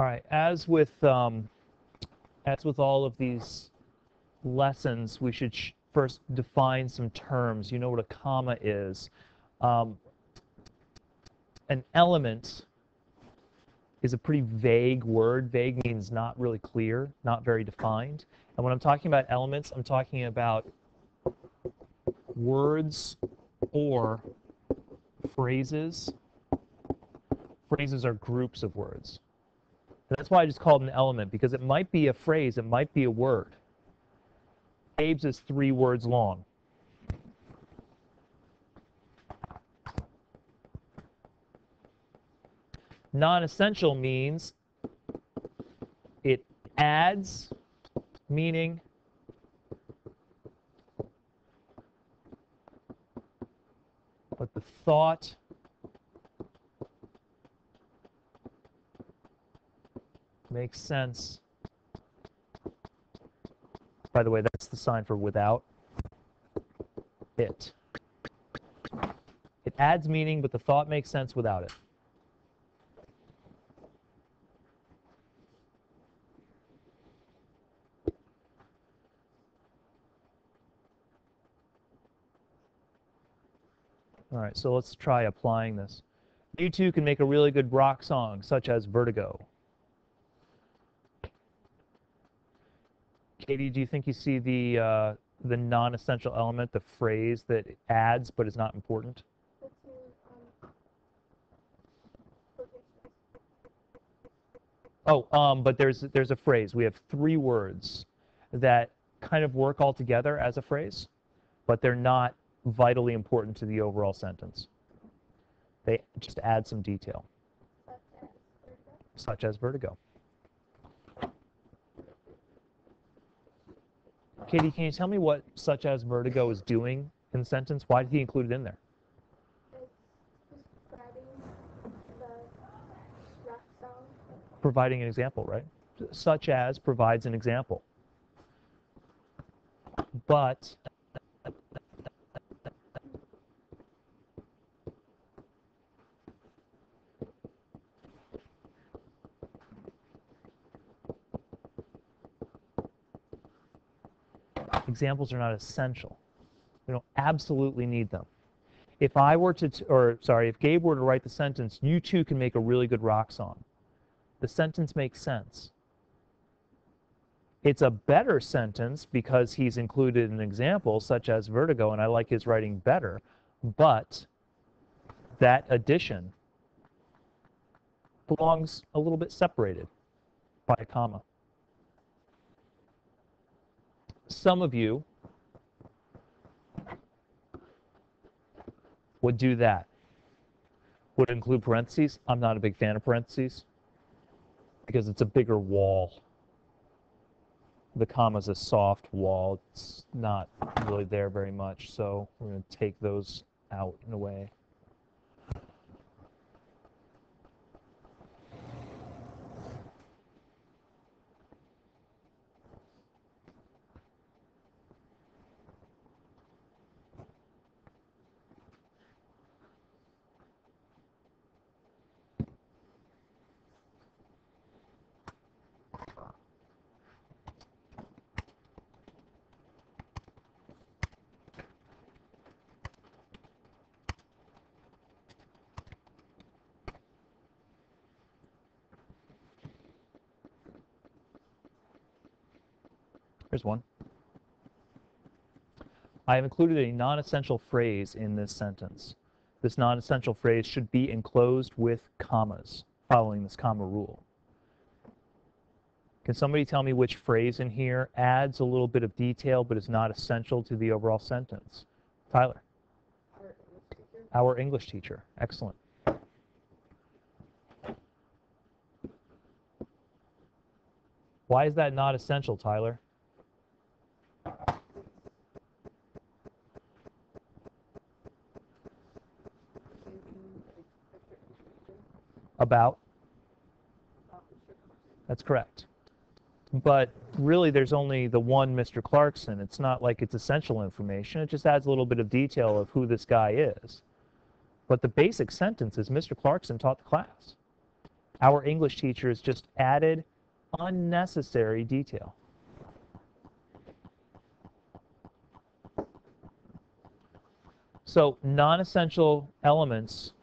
All right, as with all of these lessons, we should first define some terms. You know what a comma is. An element is a pretty vague word. Vague means not really clear, not very defined. And when I'm talking about elements, I'm talking about words or phrases. Phrases are groups of words. And that's why I just called it an element, because it might be a phrase, it might be a word. Abe's is 3 words long. Non-essential means it adds meaning but the thought makes sense. By the way, that's the sign for without it. It adds meaning, but the thought makes sense without it. All right, so let's try applying this. You two can make a really good rock song, such as Vertigo. Katie, do you think you see the non-essential element, the phrase that adds but is not important? Oh, but there's a phrase. We have 3 words that kind of work all together as a phrase, but they're not vitally important to the overall sentence. They just add some detail. Such as vertigo. Katie, can you tell me what such as vertigo is doing in the sentence? Why did he include it in there? Providing an example, right? Such as provides an example. But examples are not essential. We don't absolutely need them. If I were to, if Gabe were to write the sentence, you two can make a really good rock song. The sentence makes sense. It's a better sentence because he's included an example such as vertigo, and I like his writing better, but that addition belongs a little bit separated by a comma. Some of you would do that. Would it include parentheses? I'm not a big fan of parentheses because it's a bigger wall. The comma is a soft wall. It's not really there very much, so we're going to take those out in a way. Here's one. I have included a non-essential phrase in this sentence. This non-essential phrase should be enclosed with commas, following this comma rule. Can somebody tell me which phrase in here adds a little bit of detail but is not essential to the overall sentence? Tyler. Our English teacher. Excellent. Why is that not essential, Tyler? About? That's correct. But really, there's only the one Mr. Clarkson. It's not like it's essential information. It just adds a little bit of detail of who this guy is. But the basic sentence is Mr. Clarkson taught the class. Our English teachers just added unnecessary detail. So non-essential elements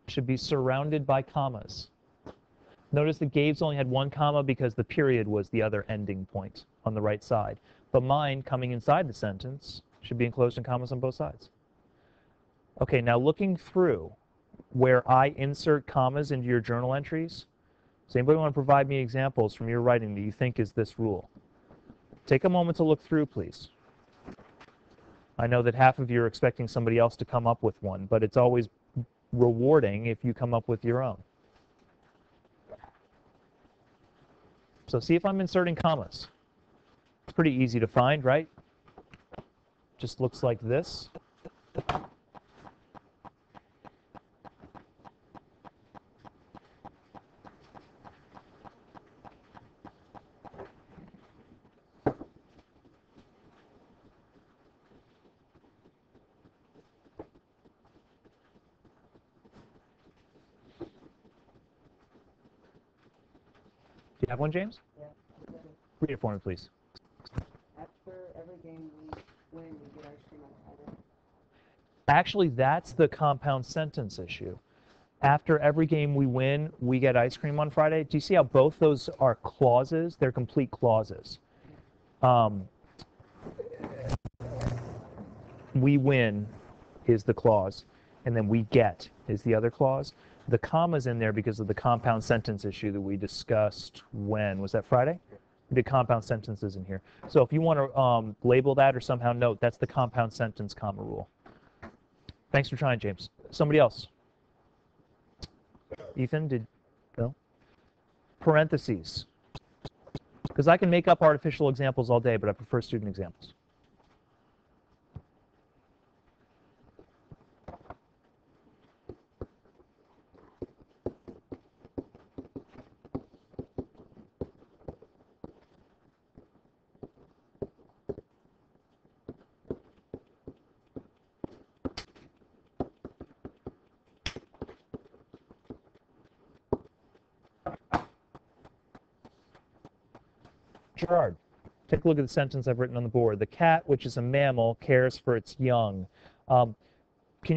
should be surrounded by commas. Notice that Gabe's only had one comma because the period was the other ending point on the right side. But mine, coming inside the sentence, should be enclosed in commas on both sides. Okay, now looking through where I insert commas into your journal entries, does anybody want to provide me examples from your writing that you think is this rule? Take a moment to look through, please. I know that half of you are expecting somebody else to come up with one, but it's always rewarding if you come up with your own. So see if I'm inserting commas. It's pretty easy to find, right? Just looks like this. Do you have one, James? Yeah. Read it for me, please. After every game we win, we get ice cream on Friday. Actually, that's the compound sentence issue. After every game we win, we get ice cream on Friday. Do you see how both those are clauses? They're complete clauses. We win is the clause, and then we get is the other clause. The comma's in there because of the compound sentence issue that we discussed when? Was that Friday? We did compound sentences in here. So if you want to label that or somehow note, that's the compound sentence comma rule. Thanks for trying, James. Somebody else? Ethan, did no? Parentheses. Because I can make up artificial examples all day, but I prefer student examples. Gerard, take a look at the sentence I've written on the board. The cat, which is a mammal, cares for its young. Can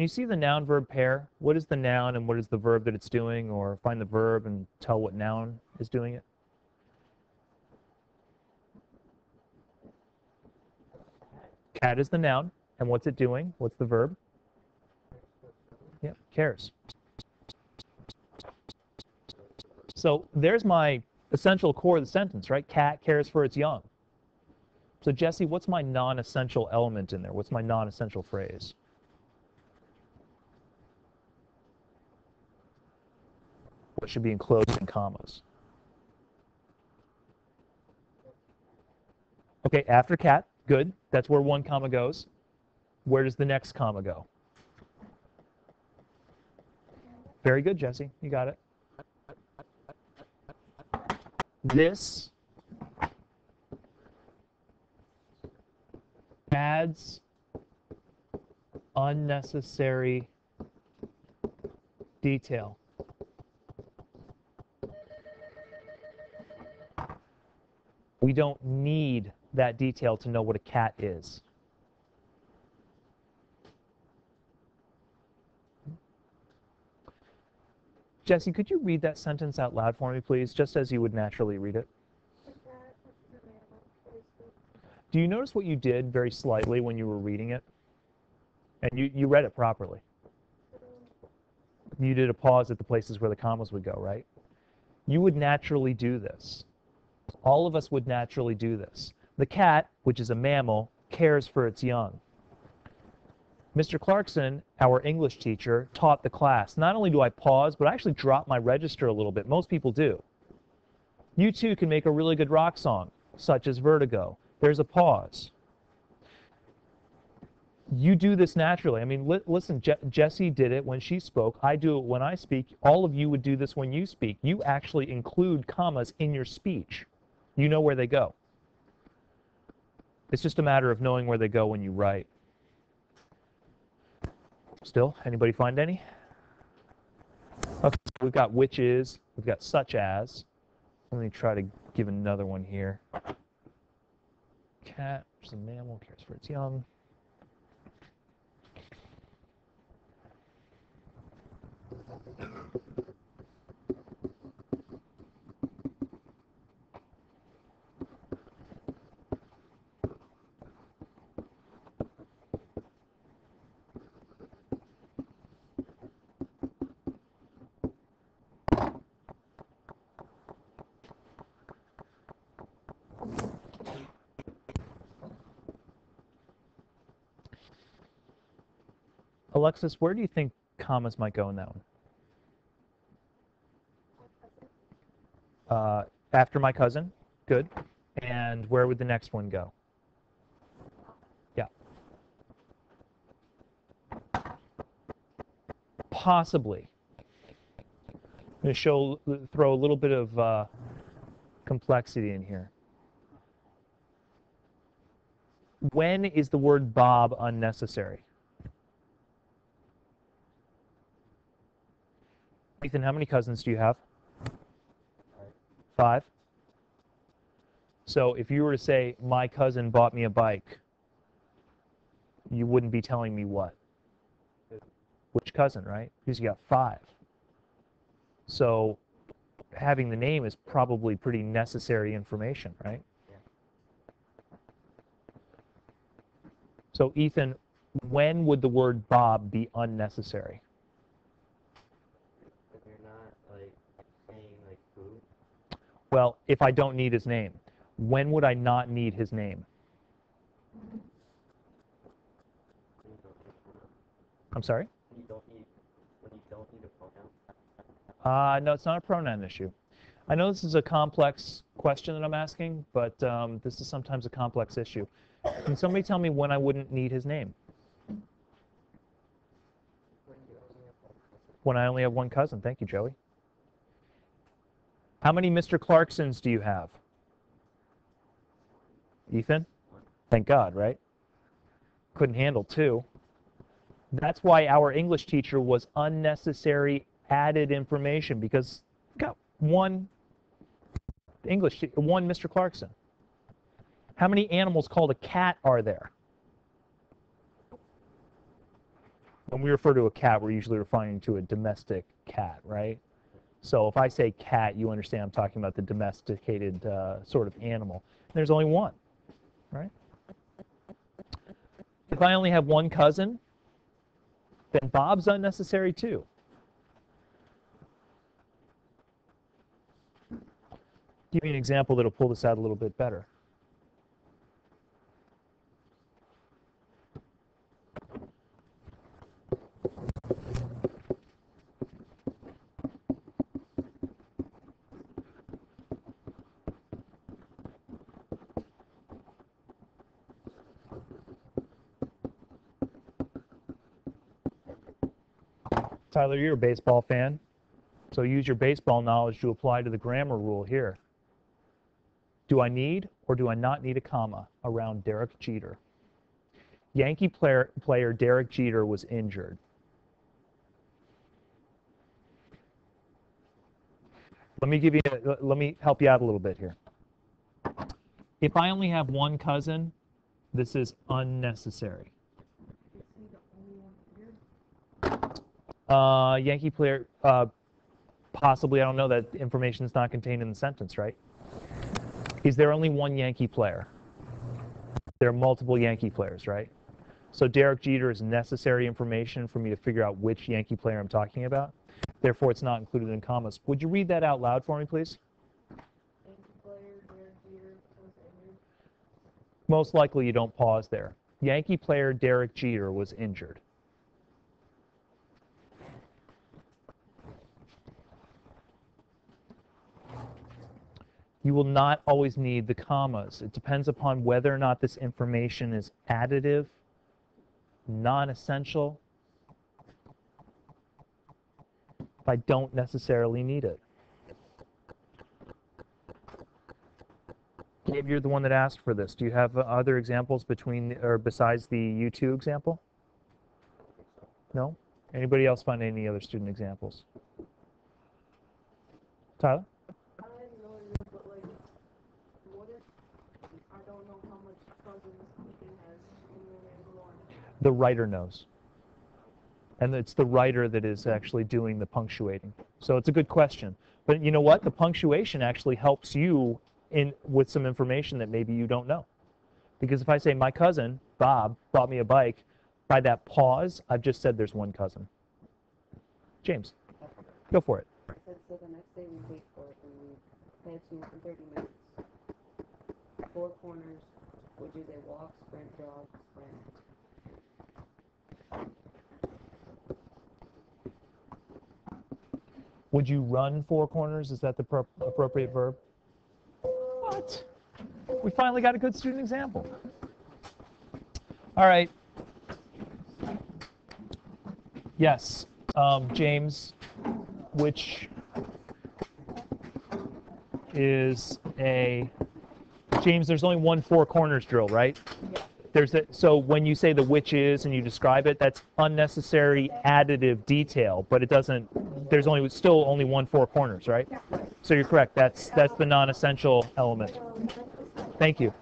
you see the noun-verb pair? What is the noun and what is the verb that it's doing? Or find the verb and tell what noun is doing it? Cat is the noun. And what's it doing? What's the verb? Yeah, cares. So there's my essential core of the sentence, right? Cat cares for its young. So Jesse, what's my non-essential element in there? What's my non-essential phrase? What should be enclosed in commas? Okay, after cat, good. That's where one comma goes. Where does the next comma go? Very good, Jesse. You got it. This adds unnecessary detail. We don't need that detail to know what a cat is. Jesse, could you read that sentence out loud for me, please, just as you would naturally read it? Do you notice what you did very slightly when you were reading it? And you read it properly. You did a pause at the places where the commas would go, right? You would naturally do this. All of us would naturally do this. The cat, which is a mammal, cares for its young. Mr. Clarkson, our English teacher, taught the class. Not only do I pause, but I actually drop my register a little bit. Most people do. You too can make a really good rock song, such as Vertigo. There's a pause. You do this naturally. I mean, listen, Jessie did it when she spoke. I do it when I speak. All of you would do this when you speak. You actually include commas in your speech. You know where they go. It's just a matter of knowing where they go when you write. Still, anybody find any? Okay, we've got which is, We've got such as. Let me try to give another one here. Cat, which is a mammal, cares for its young. Alexis, where do you think commas might go in that one? After my cousin. Good. And where would the next one go? Yeah. Possibly. I'm going to throw a little bit of complexity in here. When is the word Bob unnecessary? Ethan, how many cousins do you have? 5. So if you were to say, my cousin bought me a bike, you wouldn't be telling me what? Which cousin, right? Because you got 5. So having the name is probably pretty necessary information, right? Yeah. So Ethan, when would the word Bob be unnecessary? If you're not like saying like food. Well, if I don't need his name. When would I not need his name? I'm sorry? When you don't need a pronoun. No, it's not a pronoun issue. I know this is a complex question that I'm asking, but this is sometimes a complex issue. Can somebody tell me when I wouldn't need his name? When I only have one cousin. Thank you, Joey. How many Mr. Clarksons do you have? Ethan? Thank God, right? Couldn't handle 2. That's why our English teacher was unnecessary added information, because got one Mr. Clarkson. How many animals called a cat are there? When we refer to a cat, we're usually referring to a domestic cat, right? So if I say cat, you understand I'm talking about the domesticated sort of animal. There's only one, right? If I only have one cousin, then Bob's unnecessary too. Give me an example that'll pull this out a little bit better. Tyler, you're a baseball fan, so use your baseball knowledge to apply to the grammar rule here. Do I need or do I not need a comma around Derek Jeter? Yankee player Derek Jeter was injured. Let me help you out a little bit here. If I only have one cousin, this is unnecessary. Yankee player, possibly, I don't know, that information is not contained in the sentence, right? Is there only one Yankee player? There are multiple Yankee players, right? So Derek Jeter is necessary information for me to figure out which Yankee player I'm talking about. Therefore, it's not included in commas. Would you read that out loud for me, please? Yankee player Derek Jeter was injured. Most likely you don't pause there. Yankee player Derek Jeter was injured. You will not always need the commas. It depends upon whether or not this information is additive, non-essential. I don't necessarily need it. Gabe, you're the one that asked for this. Do you have other examples besides the U2 example? No? Anybody else find any other student examples? Tyler? I know it is, but like, what if I don't know how much cousins something has in the name one? The writer knows. And it's the writer that is actually doing the punctuating. So it's a good question. But you know what? The punctuation actually helps you with some information that maybe you don't know. Because if I say my cousin, Bob, bought me a bike, by that pause, I've just said there's one cousin. James, go for it. I said, so the next day we wait for it and we head to for 30 minutes. 4 corners, which is a walk, sprint, jog, sprint. Would you run 4 corners? Is that the appropriate verb? What? We finally got a good student example. All right. Yes, James, which is James, there's only one 4 corners drill, right? Yeah. So when you say the which is and you describe it, that's unnecessary additive detail, but it doesn't, there's still only one 4 corners, right? So you're correct, that's the non-essential element. Thank you.